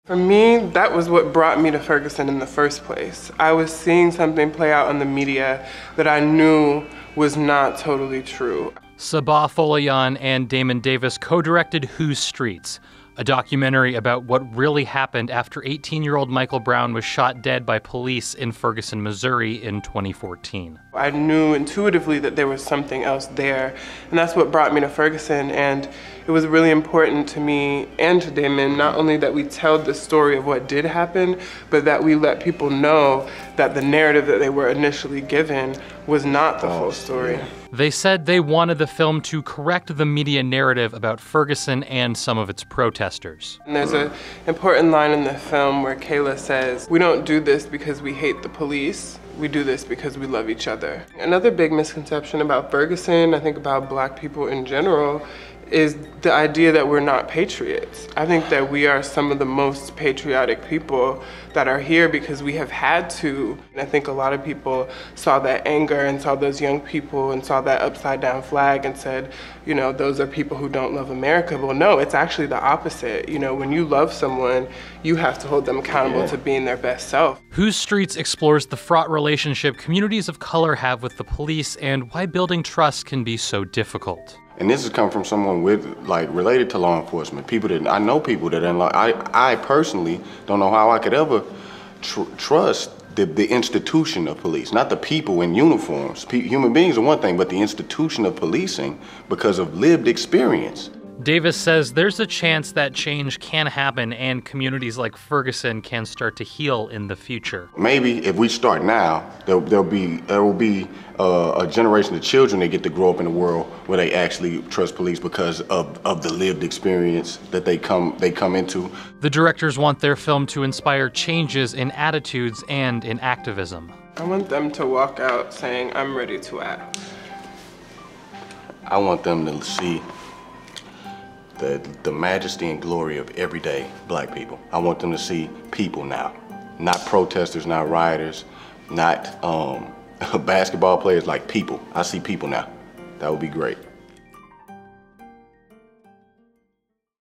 For me, that was what brought me to Ferguson in the first place. I was seeing something play out in the media that I knew was not totally true. Sabah Folayan and Damon Davis co-directed Whose Streets, a documentary about what really happened after 18-year-old Michael Brown was shot dead by police in Ferguson, Missouri in 2014. I knew intuitively that there was something else there, and that's what brought me to Ferguson. And it was really important to me and to Damon, not only that we tell the story of what did happen, but that we let people know that the narrative that they were initially given was not the full story. They said they wanted the film to correct the media narrative about Ferguson and some of its protesters. And there's an important line in the film where Kayla says, "We don't do this because we hate the police. We do this because we love each other." Another big misconception about Ferguson, I think about Black people in general, is the idea that we're not patriots. I think that we are some of the most patriotic people that are here because we have had to. And I think a lot of people saw that anger and saw those young people and saw that upside down flag and said, you know, those are people who don't love America. Well, no, it's actually the opposite. You know, when you love someone, you have to hold them accountable to being their best self. Whose Streets explores the fraught relationship communities of color have with the police and why building trust can be so difficult. And this has come from someone with, like, related to law enforcement. People that, I know people that are in law. I personally don't know how I could ever trust the institution of police, not the people in uniforms. Human beings are one thing, but the institution of policing because of lived experience. Davis says there's a chance that change can happen and communities like Ferguson can start to heal in the future. Maybe if we start now, there will be a generation of children that get to grow up in a world where they actually trust police because of the lived experience that they come into. The directors want their film to inspire changes in attitudes and in activism. I want them to walk out saying, "I'm ready to act." I want them to see the majesty and glory of everyday Black people. I want them to see people now, not protesters, not rioters, not basketball players, like people. I see people now. That would be great.